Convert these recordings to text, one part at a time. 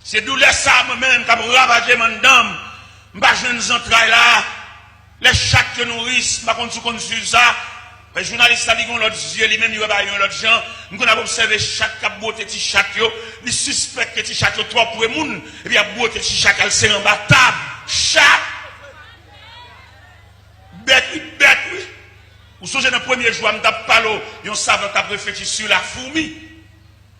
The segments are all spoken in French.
C'est douleur ça moi-même qui a ravagé mon dame. M'pas jeunes entrailles là. Les chats que nourrissent, par contre, sur ça. Les journalistes qui ont l'autre yeux, lui-même, ils ont l'autre gens. Nous avons observé chaque cap beauté petit chat, ils suspectent que petit chat trop pour les gens. Et puis, beauté petit chat, elle s'est imbattable. Chat. Bête, oui. Vous songez dans le premier jour, je tape pas l'eau, ils savent que réfléchi sur la fourmi.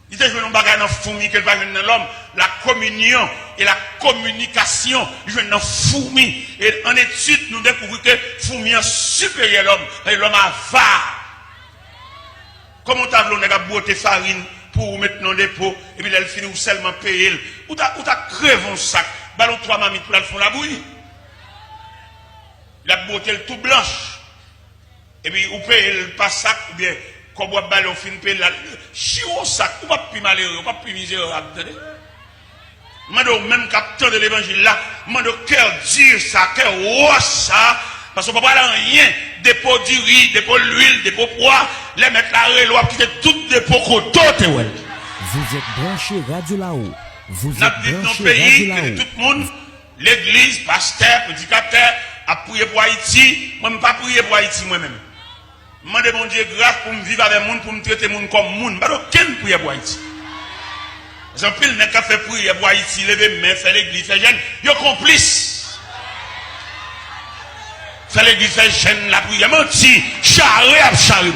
Il était joué dans bagage dans fourmi qu'elle va jouer dans l'homme. La communion et la communication, ils jouent dans fourmi. Et en étude, nous découvrons que fourmi est supérieur à l'homme. Et l'homme avare. Comment t'as voulu botter farine pour mettre dans le dépôt, et puis elle finit ou seulement payer. Ou t'as crevé un sac, ballon 3 mamites pour la faire la bouillie. Il a botté tout blanche. Et puis, ou paye le pas sac, ou bien, comme on ballon fin paye la. Chiron sac, ou pas plus malheureux, ou pas plus misérable. Mando même capteur de l'évangile là, mando cœur dur ça, cœur roche ça, parce qu'on ne peut pas rien, dépôt du riz, dépôt l'huile, dépôt poids, les mettre la reloie, quitter tout dépôt côté. Vous êtes branché Radio Là-haut. Vous êtes branché pays, Radio Là-haut. Tout le monde, l'église, pasteur, prédicateur, a prié pour Haïti, moi je ne pas prier pour Haïti moi-même. Je demande mon Dieu grâce pour me vivre avec le monde, pour me traiter le monde comme le monde. Je ne peux pas prier pour Haïti. J'en pile n'est qu'à faire prier pour Haïti, lever main, faire l'église, faire jeune. Yo complice. Faire l'église, faire jeune, la prière. Menti, charré à charré.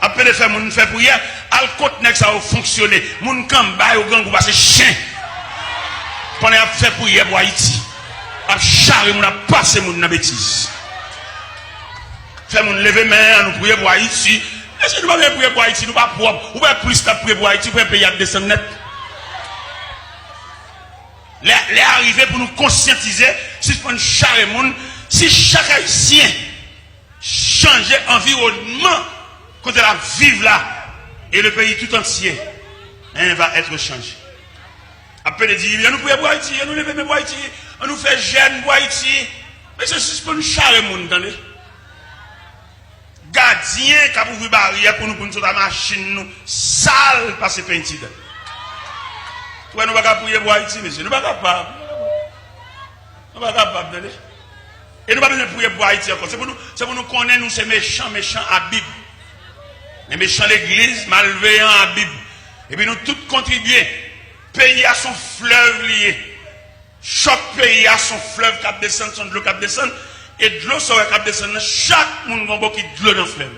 Après de faire mon faire prière, al côté n'est que ça va fonctionner. Mon kamba au gang ou passer chien. Pendant à faire prière pour Haïti. À charré mon a passé mon bêtise. Faire mon lever main, nous prier pour Haïti. Est-ce que nous ne pouvons pas prier pour Haïti, nous ne pouvons pas propre. Ou bien plus de prier pour Haïti, pour un pays à descendre net. Les arrivés pour nous conscientiser, si je prends chaque monde, si chaque Haïtien change environnement, quand elle vivre là, et le pays tout entier, va être changé. Après, il dit, nous prions pour Haïti, nous levons pour Haïti, on nous fait jeune pour Haïti. Mais c'est juste pour nous chaque monde, attendez. Gardien qui a ouvert barrière pour nous sortir la machine nous sale parce que peinture. Toi nous pas capable prier pour Haïti monsieur, nous pas capable. Nous pas capable d'aller. Et nous pas besoin de prier pour Haïti encore. C'est pour nous connaître nous ces méchants à Bible. Les méchants l'église malveillants à Bible. Et puis nous tous contribuer. Pays à son fleuve lié. Chaque pays a son fleuve qui descend, son de l'eau qui descend. Et de l'eau sera capable de descendre, chaque monde va beaucoup de l'eau dans le fleuve.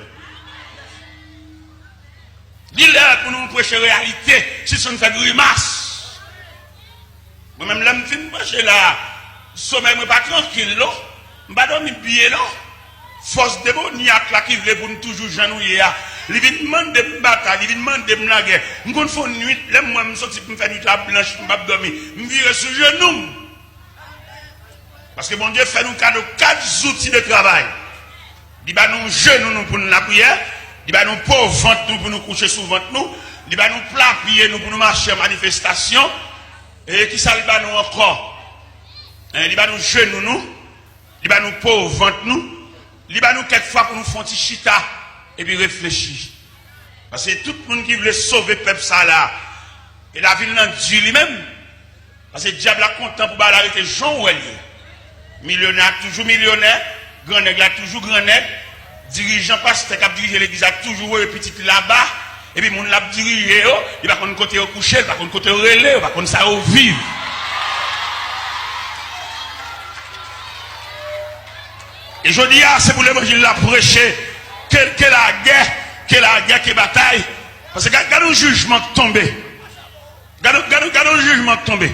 Dis-leur pour nous prêcher la réalité, si ça nous fait grimace. Moi-même, là, je me prêcher là, sommeil, je ne pas tranquille, là. Je ne pas dormir bien, là. Force démoniaque là qui veut pour nous toujours genouiller. Il vient demander de bataille, il vient demander de la guerre. Je ne fais nuit, là, moi, je sorti pour me faire nuit la blanche, je ne pas dormir. Je vire sur genou. Parce que mon Dieu fait nous cadeau 4 outils de travail. Il va nous genoux pour nous la prière. Il va nous pauvres ventre nous pour nous coucher sous ventre nous. Il va nous plat pied nous pour nous marcher en manifestation. Et qui ça il va nous encore? Il va nous genoux nous. Il va nous pauvres ventre nous. Il va nous quelquefois pour nous faire un petit chita et puis réfléchir. Parce que tout le monde qui veut sauver le peuple ça là. Et la ville n'a Dieu lui-même. Parce que le diable a content pour arrêter Jean Ouellier. Millionnaire, toujours millionnaire. Grand nègre, toujours grand nègre. Dirigeant, pasteur qui a dirigé l'église, a toujours eu petit là-bas. Et puis, mon l'a dirigé, il va qu'on côté au coucher, il va qu'on côté au relais, il va qu'on ça au vivre. Et je dis, c'est pour l'évangile la prêcher, que la guerre, que bataille. Parce que, regardez le jugement tombé. Regardez le jugement tombé.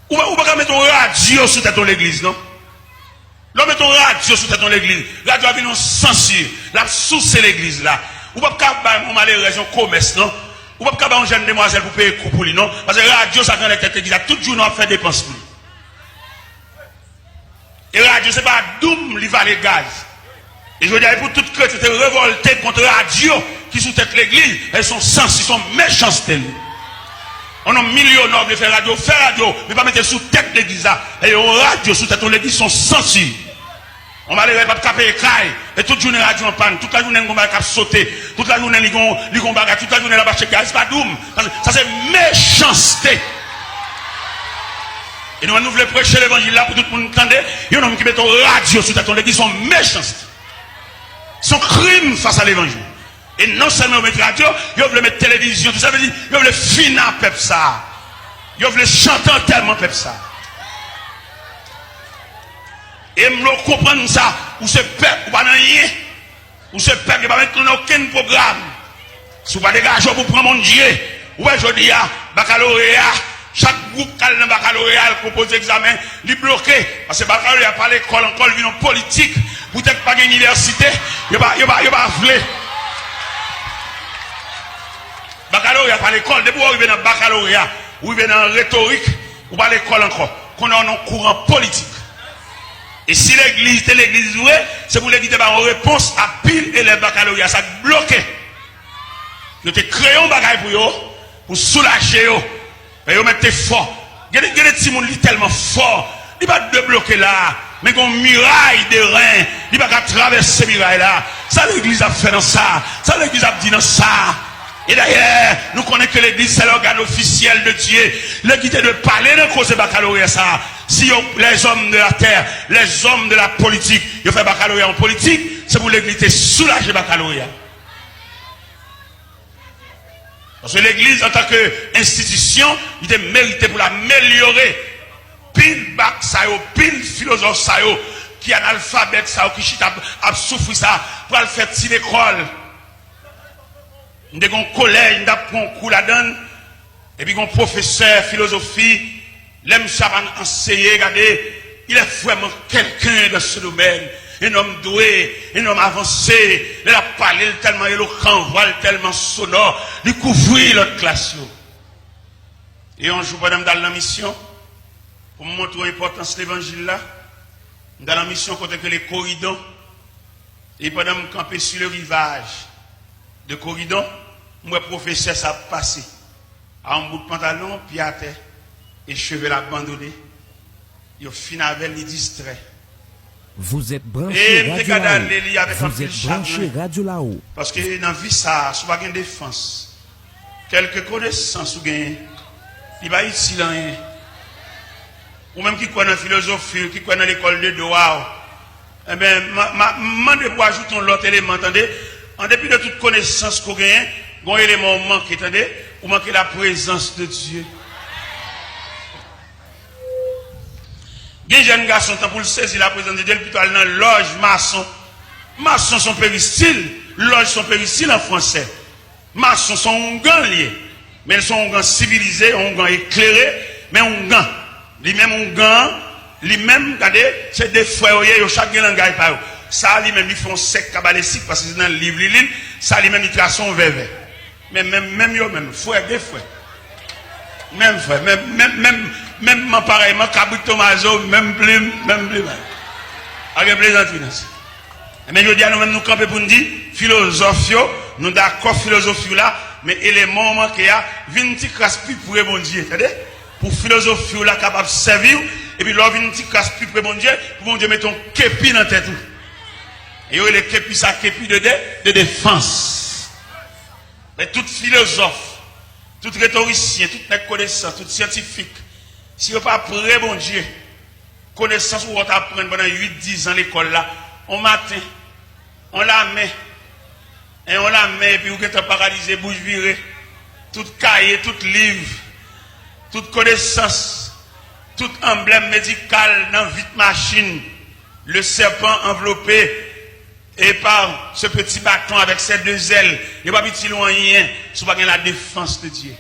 Ou pas mettre un radio sur ton église, non? L'homme met ton radio sur ton église. Radio a vu non censure. La source l'église là. Ou pas capable de malheureux raison commerce non. Ou pas capable de jeune demoiselle pour payer coup pour lui non. Parce que radio ça dans l'église a tout jour non fait dépense pour lui. Et radio c'est pas doum li va les gaz. Et je veux dire pour toute chrétien te révolté contre radio qui sous tête l'église, elles sont sens, ils sont méchancetés. On a millions de faire radio, mais pas mettre sous tête l'église là. Et les radio sous tête l'église sont sensibles. On va aller pas taper écaille et toute journée radio en panne, toute la journée on va cap sauter, toute la journée li gon bagarre, toute la journée la bâche gaz pas doum. Ça c'est méchanceté. Et nous voulons prêcher l'évangile là pour tout le monde entendre. Il y a un homme qui met ton radio sur ton église, sont méchanceté. Son crime face à l'évangile. Et non seulement mettre radio, ils veulent mettre télévision, tout ça veut dire, ils veulent finir peuple ça. Ils veulent chanter tellement peuple ça. Et me comprendre ça, ou ce peuple, ou pas rien, ou ce peuple qui va mettre dans aucun programme. Si vous pas dégager pour prendre mon Dieu, ou je dis, baccalauréat, chaque groupe qui a le baccalauréat propose examen, il bloqué. Parce que baccalauréat pas l'école encore, il vient en politique, peut-être pas une université, il va vouloir. Baccalauréat pas l'école, depuis vous venez dans baccalauréat, ou venez dans rhétorique, ou pas l'école encore, qu'on a un courant politique. Et si l'église est l'église, c'est pour l'église en réponse à pile et les baccalauréats, ça bloqué. Nous te créons bagaille pour soulager eux. Et vous mettez fort. Il y a des petits gens qui sont tellement forts. Il ne va pas bloquer là. Mais il y a une muraille de reins. Il ne va pas traverser ces murailles là. Ça l'église a fait dans ça. Ça l'église a dit dans ça. Et d'ailleurs, nous connaissons que l'église c'est l'organe officiel de Dieu. L'église est de parler de cause de baccalauréat ça. Si les hommes de la terre, les hommes de la politique, ils font baccalauréat en politique, c'est pour l'église de soulager baccalauréat. Parce que l'église en tant qu'institution, il est mérité pour l'améliorer. Pile bac ça, pile philosophe ça, qui est analphabète ça, qui a souffert ça, pour le faire tirer l'école. Nous avons un collège, nous avons un cours là-dedans, et puis un professeur philosophie, l'aime chavan enseigner, regardez, il est vraiment quelqu'un dans ce domaine, un homme doué, un homme avancé, il a parlé tellement éloquent, voile tellement sonore, il couvrit l'autre classe. Et un jour, pendant dans la mission, pour me montrer l'importance de l'évangile là, dans la mission, côté que les corridors, et pendant me camper sur le rivage de corridor, moi, professeur, ça a passé. À un bout de pantalon, pied à terre, et cheveux abandonnés. Il finit avec les distraits. Vous êtes branché Radio là-haut. Vous êtes branché Radio là-haut. Parce que dans la vie, ça, si vous avez une défense, quelques connaissances, vous avez, il va ici là. Ou même qui connaît la philosophie, qui connaît l'école de droit. Eh bien, je vais ajouter l'autre élément, attendez. En dépit de toute connaissance qu'on gagne, un élément manque, attendez, ou manquer la présence de Dieu. Il y a des jeunes garçons, pour le saisir la présence de Dieu, plutôt aller dans loge maçon. Maçons sont péristyles, loge sont péristyles en français. Maçons sont un gant lié, mais ils sont un gant civilisé, un gant éclairé, mais un gant. Lui-même un gant, lui-même, regardez, c'est des frères, chaque langage par eux. Ça, lui-même, ils font sec cabalistique parce que c'est dans le livre, ça, lui-même, ils tracent son verre. Mais même, frère, des frères. Même frère, même pareillement, Cabri Tomaso, même plume. Avec plaisanterie. Mais je dis à nous-mêmes, nous camper pour nous dire, philosophie, nous d'accord, philosophie là, mais élément qu'il y a, 20 crasse plus pour bon Dieu, pour philosophie là, capable de servir, et puis, là, 20 crasse plus pour bon Dieu, mettre ton képi dans la tête. Et il y a les képi, ça képi de défense. Mais tout philosophe, tout rhétoricien, toute connaissance, tout scientifique, si vous pas prêt, bon Dieu, connaissance où on apprend pendant 8-10 ans à l'école là, on matin, on la met, et puis vous êtes paralysé, bouche virée, tout cahier, tout livre, toute connaissance, tout emblème médical dans vite machine, le serpent enveloppé, et par ce petit bâton avec ses deux ailes, il n'y a pas petit loin rien, si vous la défense de Dieu.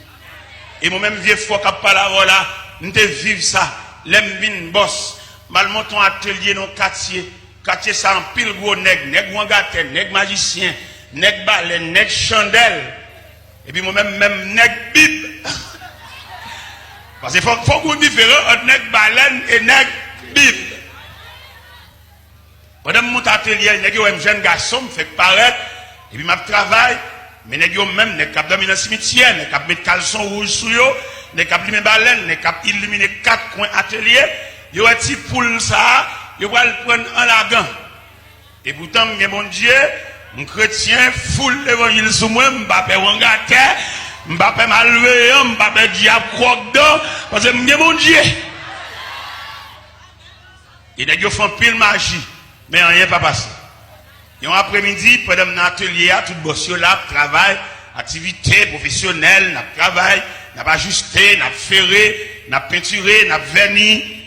Et moi-même, vieux fois qui parle là, nous te vivre ça, l'aime bin boss, mal monton atelier dans quartier ça en pile gros nèg wangaten, nèg magicien, nèg baleine, nèg chandelle. Et puis moi-même, nèg bib. Parce qu'il faut qu'on différent entre nèg baleine et nèg bib. Pendant mon atelier, nèg yo jeune garçon me fait paraître et puis m'a travail, mais nèg yo même nèg cap dormir dans cimetière, nèg cap mettre caleçon rouge sur yo, nèg cap limer baleine, nèg cap illuminer 4 coins atelier, yo a ti poule ça, yo va le prendre en lagan. Et pourtant, mon Dieu, mon chrétien, foule l'évangile sous moi, m'bapé wangate, m'bapé malveillant, m'bapé diable croque dedans, parce que mon Dieu. Et les gens font pile magie, mais rien pas passé. Et un après-midi, pendant mon atelier, tout boss là, travail, activité professionnelle, n'a travail, n'a ajusté, n'a ferré, n'a peinturé, n'a verni.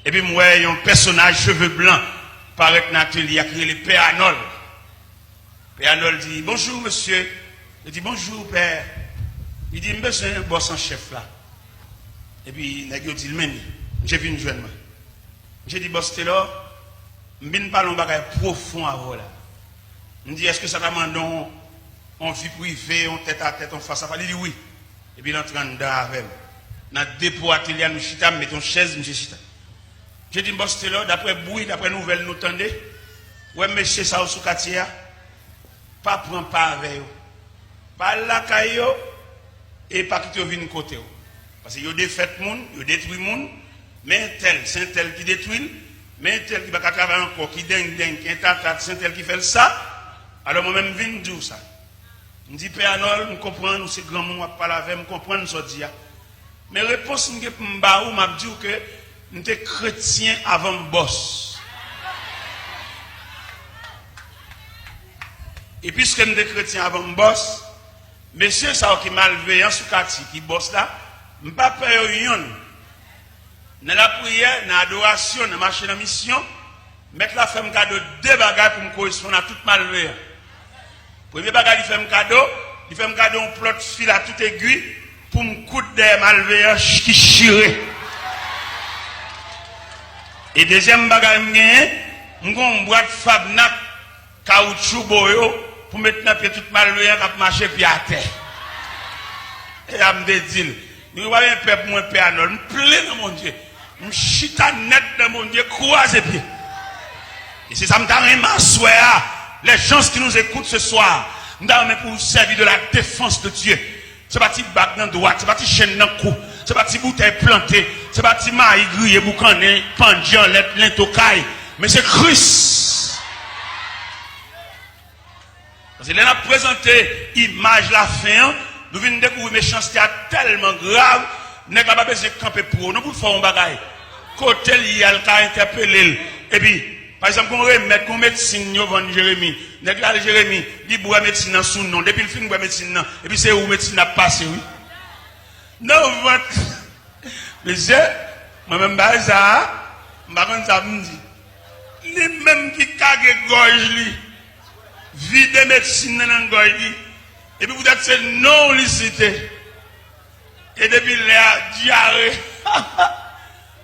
Et puis moi, un personnage cheveux blancs paraît dans l'atelier, il a le Père Arnold. Père Arnold dit, bonjour monsieur. Il dit, bonjour père. Il dit, monsieur, un boss en chef là. Et puis, il a dit, le même, j'ai vu une jeune main. J'ai dit, boss, t'es là, je ne parle pas de profond avant là. Je me dis, est-ce que ça t'amène en vie privée, en tête à tête, en face à face? Il dit oui. Et puis il entre dedans avec moi. Dans le dépôt atelier, nous chita, mettons chaise, monsieur chita. J'ai dit, boss, t'es là, d'après bruit, d'après nouvelles, nous tendez. Ouais, monsieur, ça au sous-quartier, pas prendre part avec eux. Pas la caillou, et pas quitter au vin côté. Parce que vous défait le monde, vous détruit le monde, mais tel, c'est un tel qui détruit, mais tel qui va travailler encore, qui dingue, qui est c'est un tel qui fait ça. Alors moi-même, je viens dire ça. Je dis, Père Arnold, je comprends, nous, c'est grand monde, je parle avec, je comprends, nous, ça dit. Mais la réponse, je m'a dit que nous sommes chrétiens avant le boss. Et puisque nous sommes chrétiens avant le boss, monsieur, ça qui est malveillant sous quartier, qui bosse là, je ne peux pas faire rien. Dans la prière, dans l'adoration, dans la marche de la mission, mettre la femme cadeau deux bagages pour me correspondre à toute malveillance. Premier bagage, il fait un cadeau, on plot fil à toute aiguille pour me coudre des malveillants qui chirent. Et deuxième bagage, je vais une boîte Fabnac, caoutchouc boyo, pour mettre dans pied toute malveillance qui marche pied à terre. Et à me dire, nous voyons un peuple, moi, Père Arnold, je me plains dans mon Dieu. Je chita net dans mon Dieu, croise pied. Et c'est ça, me donne un soir. Les gens qui nous écoutent ce soir, nous avons pour vous servir de la défense de Dieu. C'est pas petit bac dans droite, c'est pas petit chaîne dans le cou, c'est pas petit bouteille plantée, c'est pas petit maïs grillé, boucané, pendian, l'intocaille, mais c'est Christ. Parce que là, on a présenté l'image la fin, nous venons découvrir une méchanceté tellement grave, nous n'avons pas besoin de camper pour nous, pour faire un bagage. Côté il y a le cas interpellé, et puis, par exemple, on remet qu'on médecine, on Jérémie. N'est-ce Jérémie, il boit médecine dans son nom. Depuis le film, il boit médecine. Et puis c'est où médecine a passé, oui. Non, monsieur, moi-même, ça, ça me dit. Les mêmes qui cagent gorge, vide médecine dans la gorge, et puis vous êtes c'est non licité. Et depuis la diarrhée,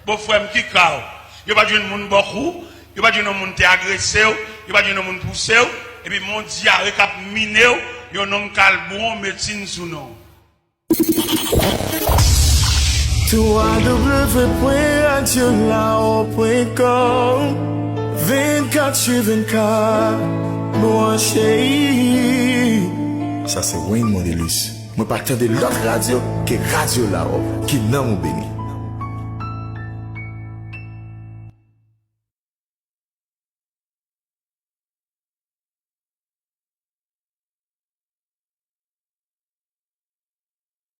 bon frère, qui cao. Il n'y a pas de monde beaucoup. Il n'y a pas de monde qui est agressé, il n'y a pas de monde qui poussé, et puis mon diarrhée qui a miné, il y a un homme qui a le bon médecine sous nom. www.radiolao.com 24/24 branché. Ça c'est Wayne Mondelus. Moi partant de l'autre radio que Radio Lao qui n'a mon béni.